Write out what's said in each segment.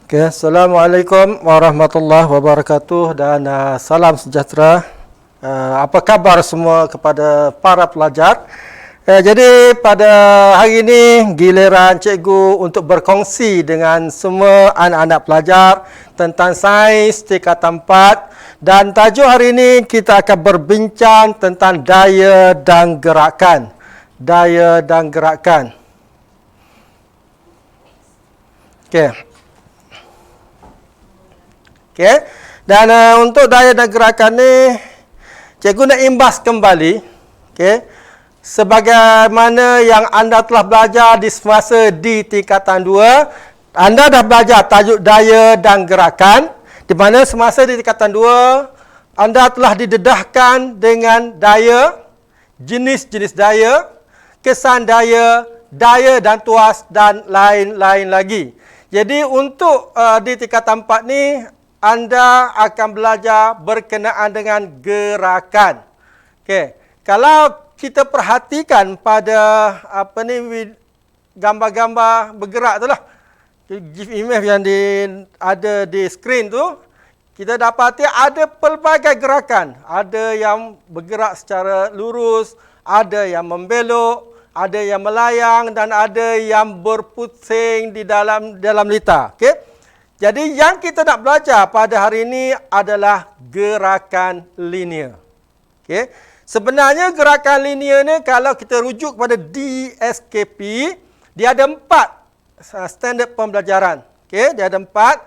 Okay, Assalamualaikum warahmatullahi wabarakatuh dan salam sejahtera. Apa khabar semua kepada para pelajar? Jadi pada hari ini giliran cikgu untuk berkongsi dengan semua anak-anak pelajar tentang sains tingkatan 4 dan tajuk hari ini kita akan berbincang tentang daya dan gerakan. Daya dan gerakan. Okey. Okay. Dan untuk daya dan gerakan ni, cikgu nak imbas kembali, okay, sebagaimana yang anda telah belajar di semasa di tingkatan 2, anda dah belajar tajuk daya dan gerakan, di mana semasa di tingkatan 2, anda telah didedahkan dengan daya, jenis-jenis daya, kesan daya, daya dan tuas dan lain-lain lagi. Jadi untuk di tingkatan 4 ni, anda akan belajar berkenaan dengan gerakan. Okey. Kalau kita perhatikan pada gambar-gambar bergerak tu lah. GIF image yang ada di skrin tu, kita dapati ada pelbagai gerakan. Ada yang bergerak secara lurus, ada yang membelok, ada yang melayang dan ada yang berpusing di dalam litar. Okey. Jadi yang kita nak belajar pada hari ini adalah gerakan linear. Okay. Sebenarnya gerakan linear ni kalau kita rujuk kepada DSKP, dia ada 4 standard pembelajaran. Okay. Dia ada 4.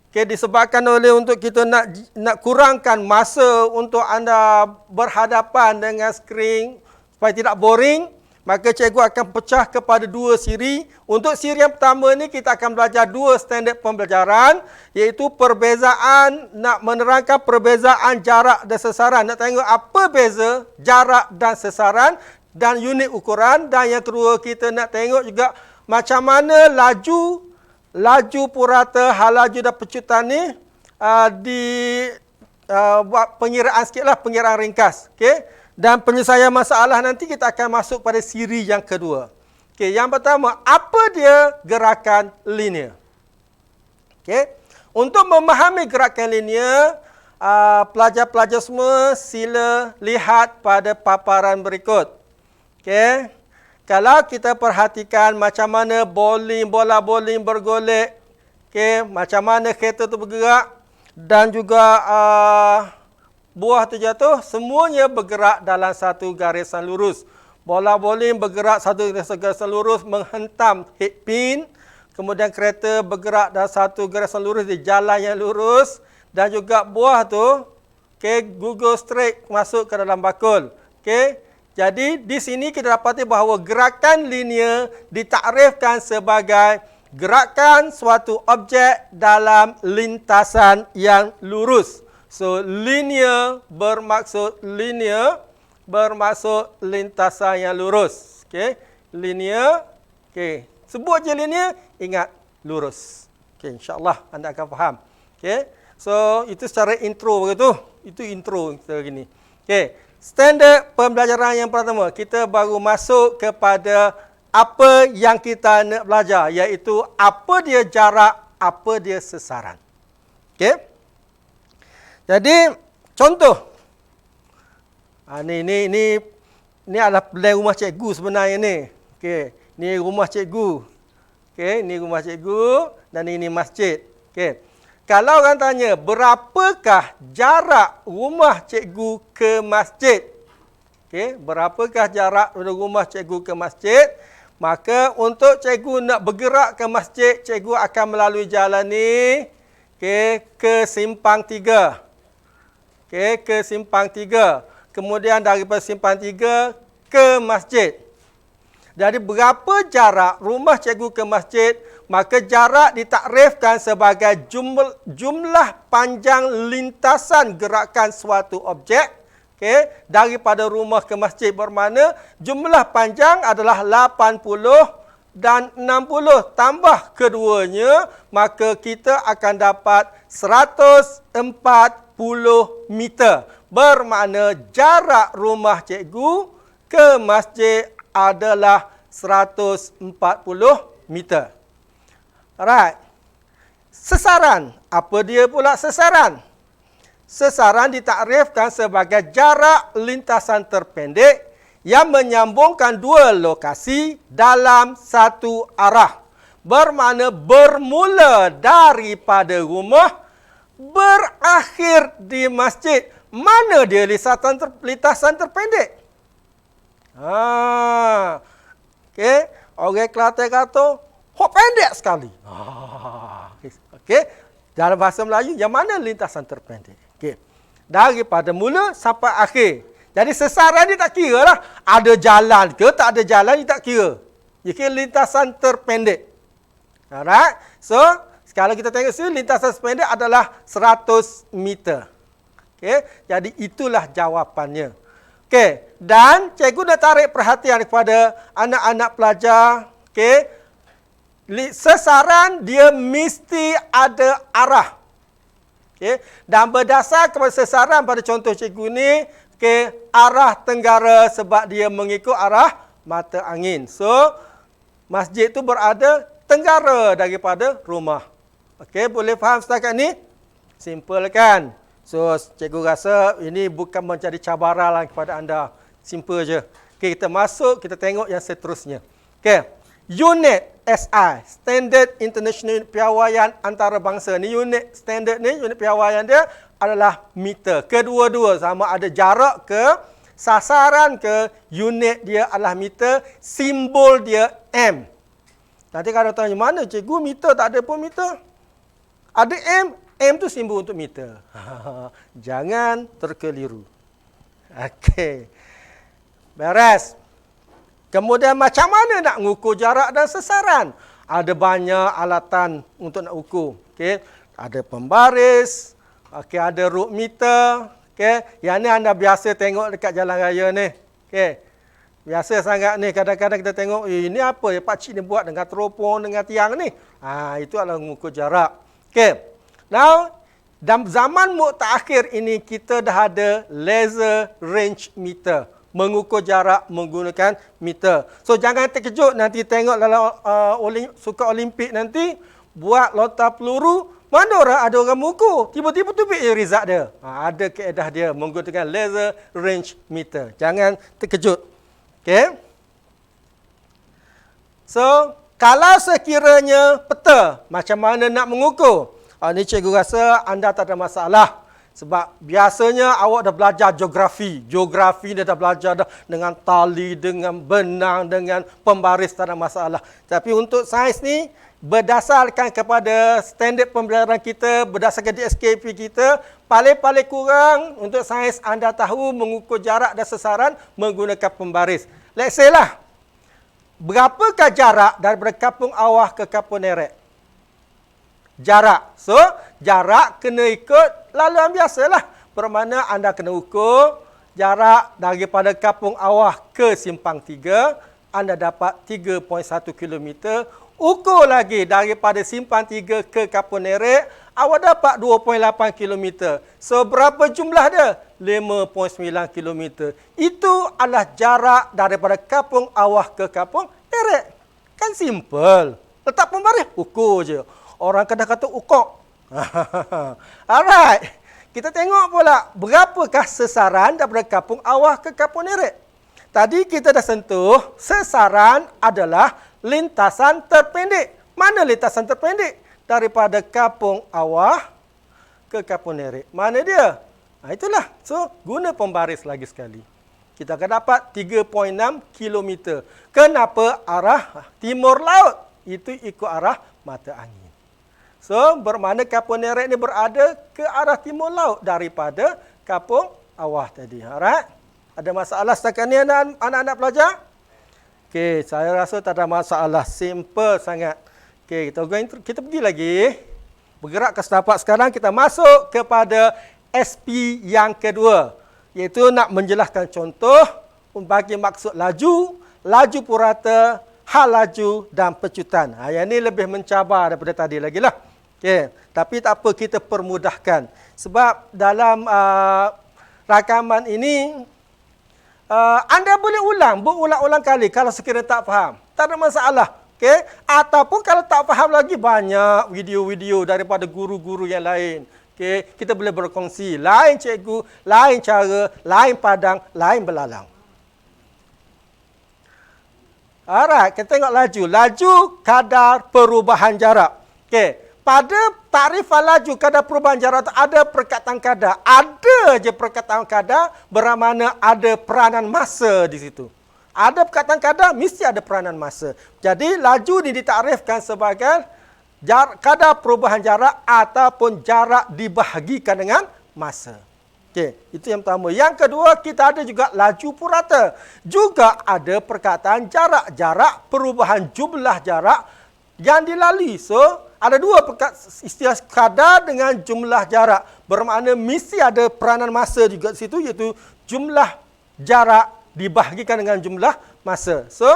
Okay. Disebabkan oleh untuk kita nak kurangkan masa untuk anda berhadapan dengan skrin supaya tidak boring, maka cikgu akan pecah kepada 2 siri. Untuk siri yang pertama ni kita akan belajar 2 standard pembelajaran, iaitu perbezaan, nak menerangkan perbezaan jarak dan sasaran. Nak tengok apa beza jarak dan sasaran dan unit ukuran. Dan yang kedua kita nak tengok juga macam mana laju purata, hal laju dan pecutan ni buat pengiraan sikit lah, pengiraan ringkas. Okay? Dan penyelesaian masalah nanti kita akan masuk pada siri yang kedua. Okey, yang pertama, apa dia gerakan linear? Okey. Untuk memahami gerakan linear, pelajar-pelajar semua sila lihat pada paparan berikut. Okey. Kalau kita perhatikan macam mana bola bowling bergolek, okey, macam mana kereta tu bergerak dan juga buah tu jatuh, semuanya bergerak dalam satu garisan lurus. Bola bowling bergerak satu garisan lurus menghentam headpin. Kemudian kereta bergerak dalam satu garisan lurus di jalan yang lurus. Dan juga buah tu, okay, gugur straight masuk ke dalam bakul. Okay. Jadi di sini kita dapati bahawa gerakan linear ditakrifkan sebagai gerakan suatu objek dalam lintasan yang lurus. So, linear bermaksud lintasan yang lurus. Okey, linear. Okey, sebut je linear, ingat lurus. Okey, insya-Allah anda akan faham. Okey. So, itu secara intro begitu. Itu intro kita gini. Okey, standard pembelajaran yang pertama, kita baru masuk kepada apa yang kita nak belajar, iaitu apa dia jarak, apa dia sasaran. Okey. Jadi, contoh. Ini adalah plan rumah cikgu sebenarnya ni. Okey, ni rumah cikgu. Okey, ni rumah cikgu dan ini masjid. Okey. Kalau orang tanya, berapakah jarak rumah cikgu ke masjid? Okey, berapakah jarak dari rumah cikgu ke masjid? Maka untuk cikgu nak bergerak ke masjid, cikgu akan melalui jalan ni, okey, ke simpang 3. Okey, ke simpang 3. Kemudian daripada simpang 3 ke masjid. Jadi berapa jarak rumah cikgu ke masjid? Maka jarak ditakrifkan sebagai jumlah panjang lintasan gerakan suatu objek. Okey, daripada rumah ke masjid, bermakna jumlah panjang adalah 80 dan 60 tambah keduanya, maka kita akan dapat 140 meter. Bermakna jarak rumah cikgu ke masjid adalah 140 meter. Alright. Sesaran. Apa dia pula sesaran? Sesaran ditakrifkan sebagai jarak lintasan terpendek yang menyambungkan dua lokasi dalam satu arah. Bermakna bermula daripada rumah, berakhir di masjid. Mana dia lintasan terpendek? Okey, orang Kelantan kata, hok pendek sekali. Okey, dalam bahasa Melayu, yang mana lintasan terpendek? Okey, daripada mula sampai akhir. Jadi sesaran dia tak kira lah. Ada jalan ke, tak ada jalan, dia tak kira. Dia kira lintasan terpendek. Alright, so kalau kita tengok sini, lintasan terpendek adalah 100 meter. Okey, jadi itulah jawapannya. Okey, dan cikgu nak tarik perhatian kepada anak-anak pelajar. Okey, sesaran dia mesti ada arah. Okey, dan berdasar kepada sesaran pada contoh cikgu ni, okey, arah tenggara sebab dia mengikut arah mata angin. So, masjid tu berada tenggara daripada rumah. Okey, boleh faham setakat ni? Simple kan? So, cikgu rasa ini bukan menjadi cabaran lah kepada anda. Simple je. Okey, kita masuk, kita tengok yang seterusnya. Okey, unit SI, Standard International Unit Piawaian Antarabangsa. Ni unit standard ni, unit piawaian dia adalah meter. Kedua-dua sama ada jarak ke, sasaran ke, unit dia adalah meter, simbol dia M. Nanti kalau tanya mana cikgu, meter tak ada pun meter. Ada M, M tu simbol untuk meter. Jangan terkeliru. Okey. Beres. Kemudian macam mana nak mengukur jarak dan sesaran? Ada banyak alatan untuk nak ukur. Okey, ada pembaris, okey, ada root meter, okey. Yang ni anda biasa tengok dekat jalan raya ni. Okey. Biasa sangat ni, kadang-kadang kita tengok, ini apa ya pak cik ni buat dengan teropong dengan tiang ni. Itu adalah mengukur jarak. Okey. Now, dalam zaman mutakhir ini kita dah ada laser range meter. Mengukur jarak menggunakan meter. So, jangan terkejut nanti tengok dalam sukan Olimpik nanti, buat lontar peluru, mana orang ada orang mengukur. Tiba-tiba tu je result dia. Ada kaedah dia menggunakan laser range meter. Jangan terkejut. Okay. So, kalau sekiranya peta, macam mana nak mengukur? Ini cikgu rasa anda tak ada masalah. Sebab biasanya awak dah belajar geografi. Geografi dia dah belajar dah dengan tali, dengan benang, dengan pembaris, tak ada masalah. Tapi untuk sains ni, berdasarkan kepada standard pembelajaran kita, berdasarkan DSKP kita, paling-paling kurang untuk sains anda tahu mengukur jarak dan sesaran menggunakan pembaris. Let's say lah, berapakah jarak daripada Kampung Awah ke Kampung Neret? Jarak. So, jarak kena ikut laluan biasalah. Bermakna anda kena ukur jarak daripada Kampung Awah ke Simpang 3, anda dapat 3.1 km. Ukur lagi daripada Simpang 3 ke Kampung Neret, awak dapat 2.8 km. So, berapa jumlah dia? 5.9 km. Itu adalah jarak daripada Kampung Awah ke Kampung Neret. Kan simple. Letak pembaris, ukur je. Orang kadang kata ukok. Alright. Kita tengok pula berapakah sesaran daripada Kampung Awah ke Kampung Neret. Tadi kita dah sentuh, sesaran adalah lintasan terpendek. Mana lintasan terpendek? Daripada Kampung Awah ke Kampung Neret. Mana dia? Itulah. So, guna pembaris lagi sekali. Kita akan dapat 3.6 km. Kenapa arah timur laut? Itu ikut arah mata angin. So, bermakna Kampung Neret ni berada ke arah timur laut daripada Kampung Awah tadi. Alright? Ada masalah setakat ni anak-anak pelajar? Okey, saya rasa tak ada masalah. Simple sangat. Okey, kita pergi lagi. Bergerak ke setapak sekarang, kita masuk kepada SP yang kedua. Iaitu nak menjelaskan contoh bagi maksud laju, laju purata, hal laju dan pecutan. Yang ini lebih mencabar daripada tadi lagi lah. Okay. Tapi tak apa, kita permudahkan. Sebab dalam rakaman ini, anda boleh berulang-ulang kali kalau sekiranya tak faham. Tak ada masalah. Okey, ataupun kalau tak faham lagi banyak video-video daripada guru-guru yang lain. Okey, kita boleh berkongsi lain cikgu, lain cara, lain padang, lain belalang. Alright, kita tengok laju. Laju kadar perubahan jarak. Okey, pada takrifan laju kadar perubahan jarak tu ada perkataan kadar. Ada je perkataan kadar bermakna ada peranan masa di situ. Ada perkataan kadar, mesti ada peranan masa. Jadi, laju ni ditakrifkan sebagai kadar perubahan jarak ataupun jarak dibahagikan dengan masa. Okey, itu yang pertama. Yang kedua, kita ada juga laju purata. Juga ada perkataan jarak. Jarak perubahan jumlah jarak yang dilalui. So, ada dua istilah kadar dengan jumlah jarak. Bermakna mesti ada peranan masa juga di situ, iaitu jumlah jarak dibahagikan dengan jumlah masa. So,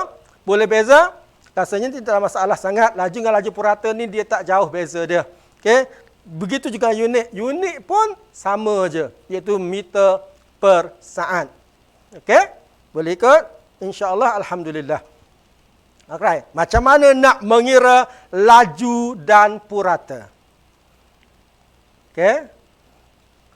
boleh beza. Rasanya tidak ada masalah sangat. Laju dengan laju purata ni dia tak jauh beza dia. Okey. Begitu juga unit. Unit pun sama je, iaitu meter per saat. Okey? Boleh ikut? InsyaAllah, alhamdulillah. Alright. Macam mana nak mengira laju dan purata? Okey?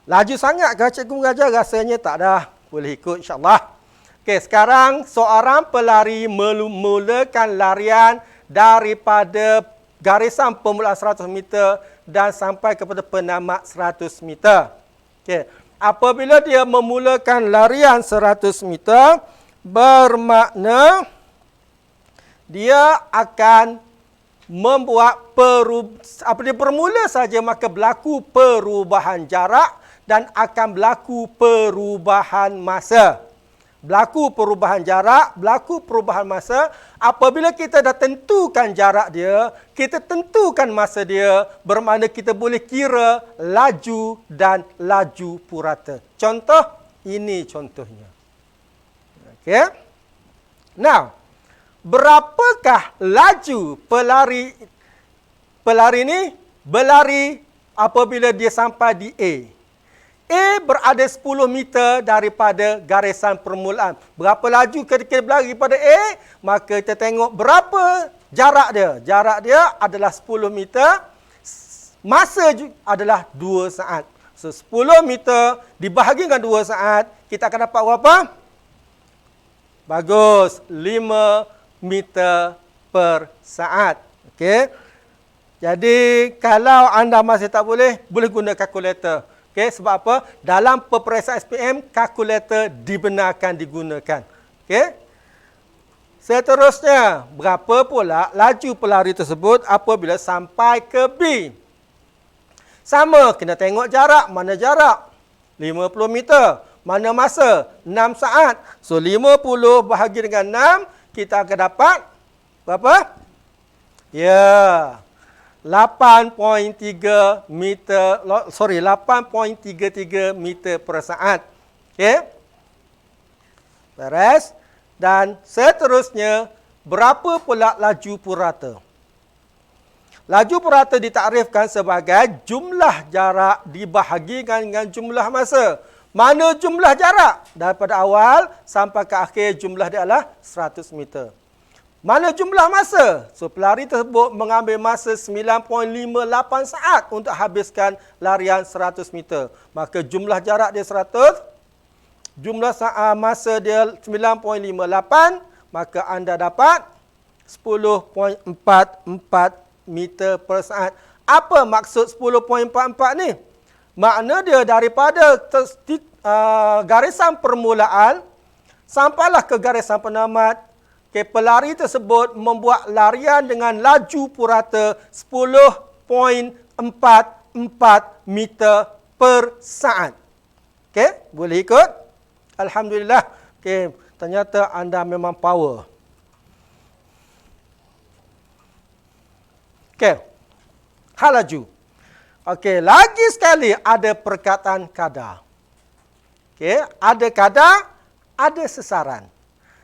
Laju sangat ke cikgu mengajar? Rasanya tak dah. Boleh ikut insyaAllah. Okey, sekarang seorang pelari memulakan larian daripada garisan permulaan 100 meter dan sampai kepada penamat 100 meter. Okey. Apabila dia memulakan larian 100 meter, bermakna dia akan membuat apabila bermula saja maka berlaku perubahan jarak dan akan berlaku perubahan masa. Berlaku perubahan jarak, berlaku perubahan masa. Apabila kita dah tentukan jarak dia, kita tentukan masa dia, bermakna kita boleh kira laju dan laju purata. Contoh, ini contohnya. Okey. Now, berapakah laju pelari ni berlari apabila dia sampai di A? A berada 10 meter daripada garisan permulaan. Berapa laju ketika berlari pada A? Maka kita tengok berapa jarak dia. Jarak dia adalah 10 meter. Masa adalah 2 saat. So, 10 meter dibahagi dengan 2 saat, kita akan dapat berapa? Bagus. 5 meter per saat. Okey. Jadi, kalau anda masih tak boleh guna kalkulator. Okay, sebab apa? Dalam peperiksaan SPM, kalkulator dibenarkan digunakan. Okay. Seterusnya, berapa pula laju pelari tersebut apabila sampai ke B? Sama, kena tengok jarak. Mana jarak? 50 meter. Mana masa? 6 saat. So, 50 bahagi dengan 6, kita akan dapat berapa? Ya. 8.33 meter per saat. Okey. Beres. Dan seterusnya, berapa pula laju purata? Laju purata ditakrifkan sebagai jumlah jarak dibahagikan dengan jumlah masa. Mana jumlah jarak? Daripada awal sampai ke akhir jumlah dia adalah 100 meter. Mana jumlah masa? So, pelari tersebut mengambil masa 9.58 saat untuk habiskan larian 100 meter. Maka jumlah jarak dia 100, jumlah masa dia 9.58, maka anda dapat 10.44 meter per saat. Apa maksud 10.44 ni? Makna dia daripada garisan permulaan sampailah ke garisan penamat. Okay, pelari tersebut membuat larian dengan laju purata 10.44 meter per saat. Okey, boleh ikut? Alhamdulillah. Okey, ternyata anda memang power. Okey. Hal laju. Okey, lagi sekali ada perkataan kadar. Okey, ada kadar, ada sesaran.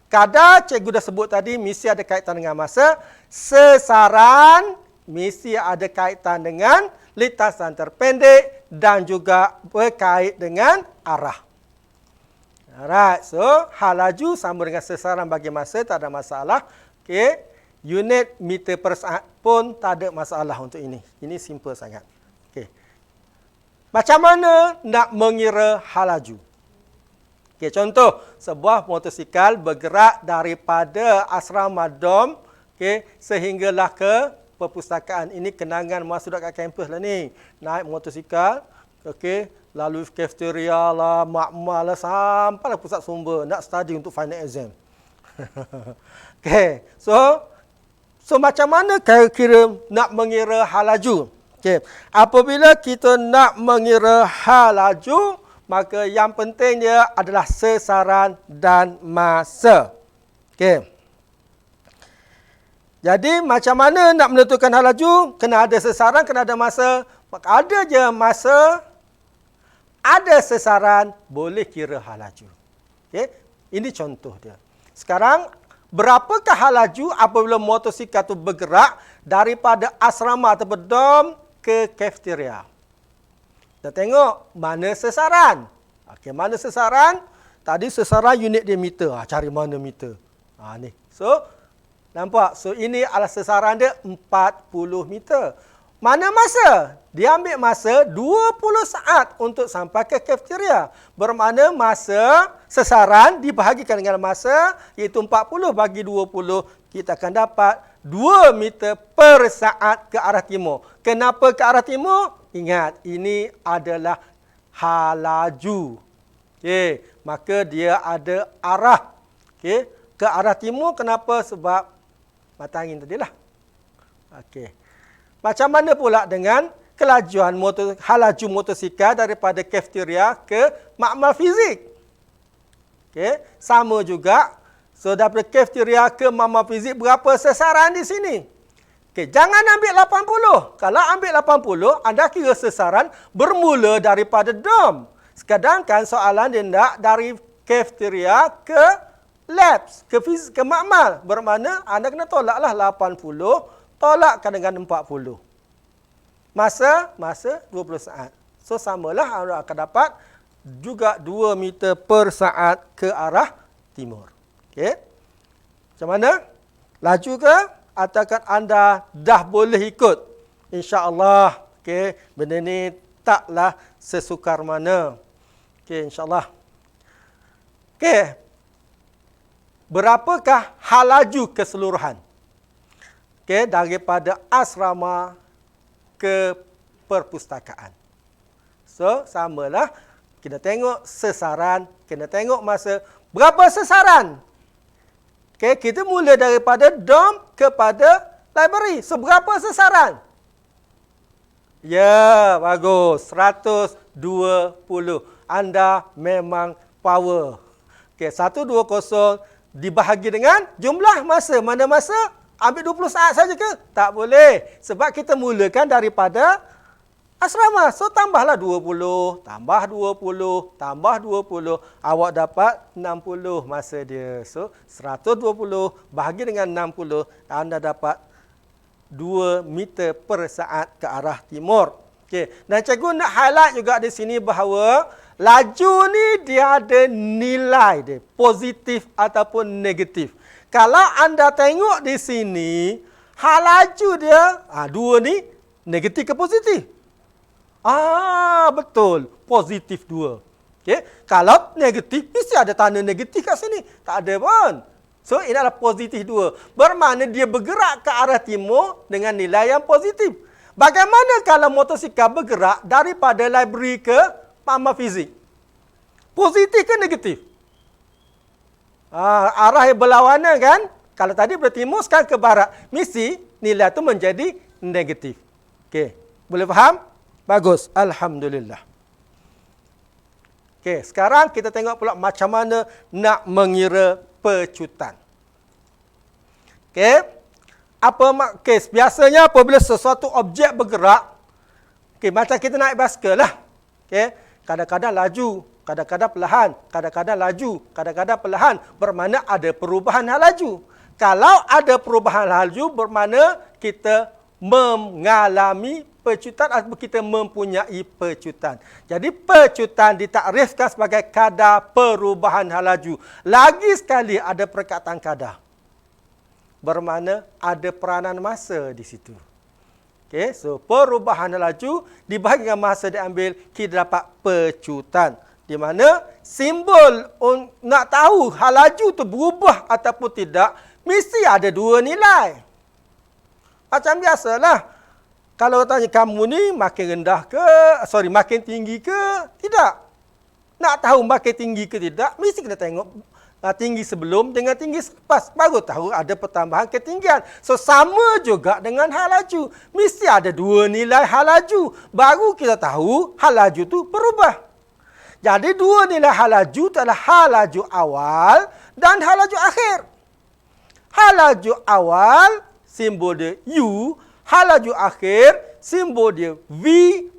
Kadar, cikgu dah sebut tadi, mesti ada kaitan dengan masa. Sesaran, mesti ada kaitan dengan lintasan terpendek dan juga berkait dengan arah. Alright, so hal laju sama dengan sesaran bagi masa, tak ada masalah. Okey. unit meter per saat pun tak ada masalah untuk ini. Ini simple sangat. Okey. Macam mana nak mengira hal laju? Okey, contoh, sebuah motosikal bergerak daripada asrama DOM, okey, sehinggalah ke perpustakaan. Ini kenangan masa duduk kat kampus lah ni. Naik motosikal, okey, lalu cafeteria lah, makmal lah, sampailah pusat sumber nak study untuk final exam. Okey, so macam mana kira-kira nak mengira hal laju? Okey, apabila kita nak mengira hal laju, maka yang penting dia adalah sesaran dan masa. Okey. Jadi macam mana nak menentukan hal laju? Kena ada sesaran, kena ada masa. Maka ada je masa, ada sesaran, boleh kira hal laju. Okey. Ini contoh dia. Sekarang, berapakah hal laju apabila motosikal itu bergerak daripada asrama atau DOM ke cafeteria? Kita tengok mana sesaran. Okey, mana sesaran? Tadi sesaran unit dia meter. Cari mana meter. Ni. So, nampak? So, ini adalah sesaran dia 40 meter. Mana masa? Dia ambil masa 20 saat untuk sampai ke cafeteria. Bermakna masa sesaran dibahagikan dengan masa, iaitu 40 bagi 20, kita akan dapat 2 meter per saat ke arah timur. Kenapa ke arah timur? Ingat, ini adalah hal laju. Okey, maka dia ada arah. Okey, ke arah timur. Kenapa? Sebab mata angin tadilah. Okey. Macam mana pula dengan kelajuan hal laju motosikal daripada cafeteria ke makmal fizik? Okey, sama juga. So daripada cafeteria ke makmal fizik, berapa sesaran di sini? Okey, jangan ambil 80. Kalau ambil 80, anda kira sesaran bermula daripada DOM. Sedangkan soalan dia nak dari cafeteria ke labs, ke makmal. Bermakna anda kena tolaklah 80, tolakkan dengan 40. Masa 20 saat. So samalah anda akan dapat juga 2 meter per saat ke arah timur. Okey. Macam mana? Laju ke? Ataukah anda dah boleh ikut? InsyaAllah. Okey, benda ni taklah sesukar mana. Okey, insyaAllah. Okey. Berapakah hal laju keseluruhan? Okey, daripada asrama ke perpustakaan. So, samalah. Kena tengok sesaran, kena tengok masa. Berapa sesaran? Okey, kita mula daripada DOM kepada library. Seberapa sesaran? Ya, bagus. 120. Anda memang power. Okey, 120 dibahagi dengan jumlah masa. Mana masa? Ambil 20 saat saja ke? Tak boleh. Sebab kita mulakan daripada asrama. So, tambahlah 20, tambah 20, tambah 20. Awak dapat 60 masa dia. So, 120 bahagi dengan 60. Anda dapat 2 meter per saat ke arah timur. Okey. Dan cikgu nak highlight juga di sini bahawa laju ni dia ada nilai dia. Positif ataupun negatif. Kalau anda tengok di sini, hal laju dia, 2 ni negatif ke positif? Betul. Positif 2. Okay. Kalau negatif, mesti ada tanda negatif kat sini. Tak ada pun. So, ini adalah positif 2. Bermakna dia bergerak ke arah timur dengan nilai yang positif. Bagaimana kalau motosikal bergerak daripada library ke makmal fizik? Positif ke negatif? Arah yang berlawanan kan? Kalau tadi bertimur, sekarang ke barat. Mesti nilai itu menjadi negatif. Okey. Boleh faham? Bagus. Alhamdulillah. Okey, sekarang kita tengok pula macam mana nak mengira pecutan. Okey. Biasanya apabila sesuatu objek bergerak, macam kita naik basikal lah. Okey, kadang-kadang laju, kadang-kadang perlahan, kadang-kadang laju, kadang-kadang perlahan, bermakna ada perubahan hal laju. Kalau ada perubahan hal laju, bermakna kita mengalami pecutan atau kita mempunyai pecutan. Jadi pecutan ditakrifkan sebagai kadar perubahan hal laju. Lagi sekali ada perkataan kadar. bermakna ada peranan masa di situ. Okey, so perubahan laju dibahagi dengan masa diambil, kita dapat pecutan. Di mana simbol nak tahu hal laju tu berubah ataupun tidak, mesti ada dua nilai. Macam biasalah. Kalau tanya kamu ni makin rendah ke, makin tinggi ke, tidak. Nak tahu makin tinggi ke tidak, mesti kita tengok tinggi sebelum dengan tinggi selepas. Baru tahu ada pertambahan ketinggian. So, sama juga dengan hal laju. Mesti ada dua nilai hal laju. Baru kita tahu hal laju tu berubah. Jadi, dua nilai hal laju itu adalah hal laju awal dan hal laju akhir. Hal laju awal, simbol dia U. Hal laju akhir, simbol dia V,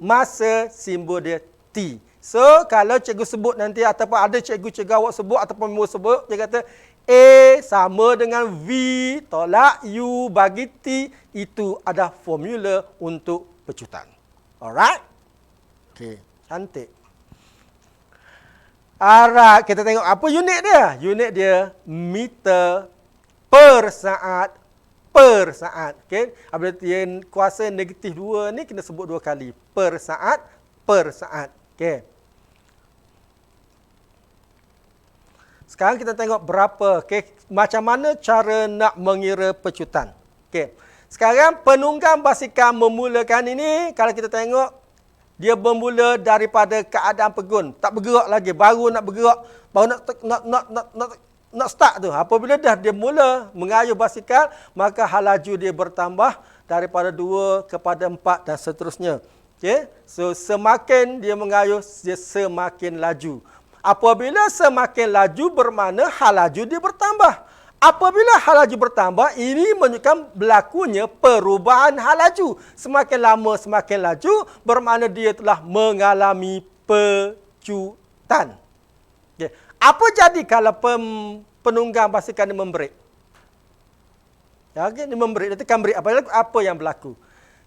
masa simbol dia T. So, kalau cikgu sebut nanti ataupun ada cikgu-cikgu awak sebut ataupun member sebut, dia kata A sama dengan V tolak U bagi T, itu ada formula untuk pecutan. Alright? Okey, cantik. Alright, kita tengok apa unit dia. Unit dia meter per saat. Per saat. Okay? Apabila dia kuasa negatif 2 ni, kena sebut 2 kali. Per saat, per saat. Okay. Sekarang kita tengok berapa. Okay? Macam mana cara nak mengira pecutan. Okay. Sekarang penunggang basikal memulakan ini, kalau kita tengok, dia bermula daripada keadaan pegun. Tak bergerak lagi. Baru nak bergerak. Baru nak start tu. Apabila dah dia mula mengayuh basikal, maka hal laju dia bertambah daripada 2 kepada 4 dan seterusnya. Okay? So, semakin dia mengayuh, dia semakin laju. Apabila semakin laju, bermakna hal laju dia bertambah. Apabila hal laju bertambah, ini menunjukkan berlakunya perubahan hal laju. Semakin lama, semakin laju, bermakna dia telah mengalami pecutan. Okay. Apa jadi kalau penunggang basikal ni membrek? Ya, okay, dia membrek, dia tekan brek. Apa yang berlaku?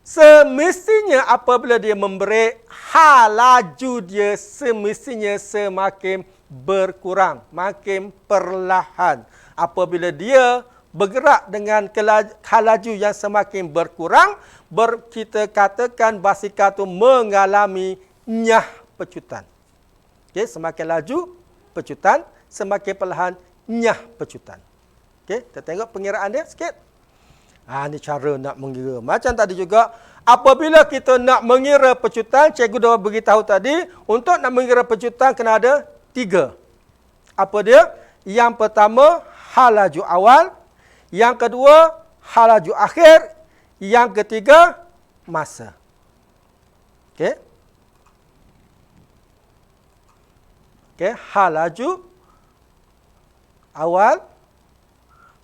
Semestinya apabila dia membrek, hal laju dia semestinya semakin berkurang, makin perlahan. Apabila dia bergerak dengan hal laju yang semakin berkurang, kita katakan basikal itu mengalami nyah pecutan. Okay, semakin laju, pecutan, semakin perlahan, nyah pecutan. Okey, kita tengok pengiraan dia sikit. Ini cara nak mengira. Macam tadi juga, apabila kita nak mengira pecutan, cikgu dah beritahu tadi, untuk nak mengira pecutan kena ada 3. Apa dia? Yang pertama, hal laju awal. Yang kedua, hal laju akhir. Yang ketiga, masa. Okey. Okey, hal laju awal,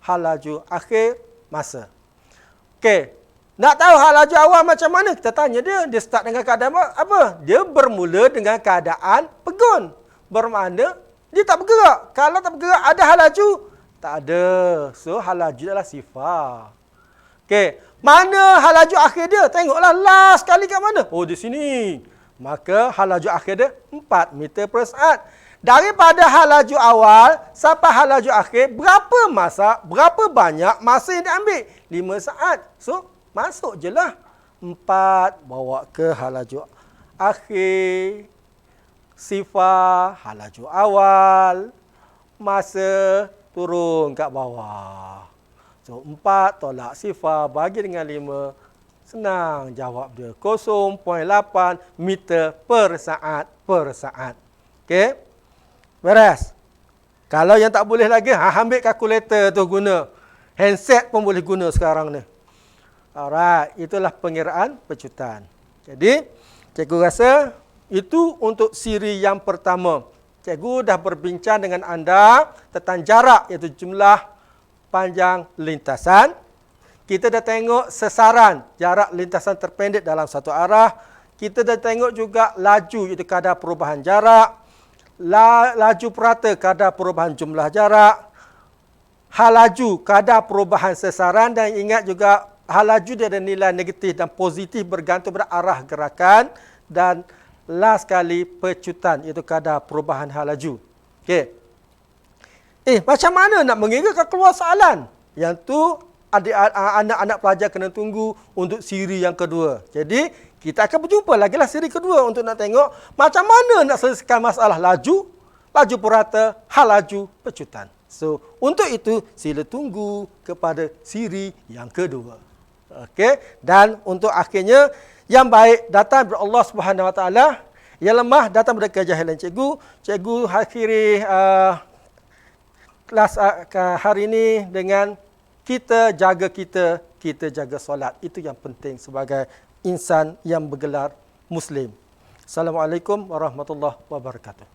hal laju akhir, masa. Okey, nak tahu hal laju awal macam mana? Kita tanya dia. Dia start dengan keadaan apa? Dia bermula dengan keadaan pegun. Bermakna dia tak bergerak. Kalau tak bergerak, ada hal laju? Tak ada. So, hal laju adalah sifar. Okey, mana hal laju akhir dia? Tengoklah last kali kat mana? Oh, di sini. Maka hal laju akhir dia 4 meter per saat. Daripada hal laju awal sampai hal laju akhir, berapa banyak masa yang diambil? 5 saat. So, masuk je lah. 4 bawa ke hal laju akhir, sifar, hal laju awal, masa turun kat bawah. So, 4 tolak sifar bagi dengan 5. Senang jawab dia. 0.8 meter per saat. Okey? Beres. Kalau yang tak boleh lagi, ambil kalkulator tu guna. Handset pun boleh guna sekarang ni. Alright, itulah pengiraan pecutan. Jadi, cikgu rasa itu untuk siri yang pertama. Cikgu dah berbincang dengan anda tentang jarak, iaitu jumlah panjang lintasan. Kita dah tengok sesaran, jarak lintasan terpendek dalam satu arah. Kita dah tengok juga laju, iaitu kadar perubahan jarak. Laju purata, kadar perubahan jumlah jarak. Hal laju, kadar perubahan sesaran. Dan ingat juga, hal laju dia ada nilai negatif dan positif bergantung pada arah gerakan. Dan last kali, pecutan, iaitu kadar perubahan hal laju. Okey. Macam mana nak mengira kalau keluar soalan? Yang tu anak-anak pelajar kena tunggu untuk siri yang kedua. Jadi, kita akan berjumpa lagi lah siri kedua untuk nak tengok macam mana nak selesaikan masalah laju purata, hal laju pecutan. So, untuk itu, sila tunggu kepada siri yang kedua. Okey, dan untuk akhirnya, yang baik datang daripada Allah Subhanahu Wa Taala, yang lemah datang daripada kejahilan cikgu. Cikgu akhiri kelas hari ini dengan kita jaga solat. Itu yang penting sebagai insan yang bergelar Muslim. Assalamualaikum warahmatullahi wabarakatuh.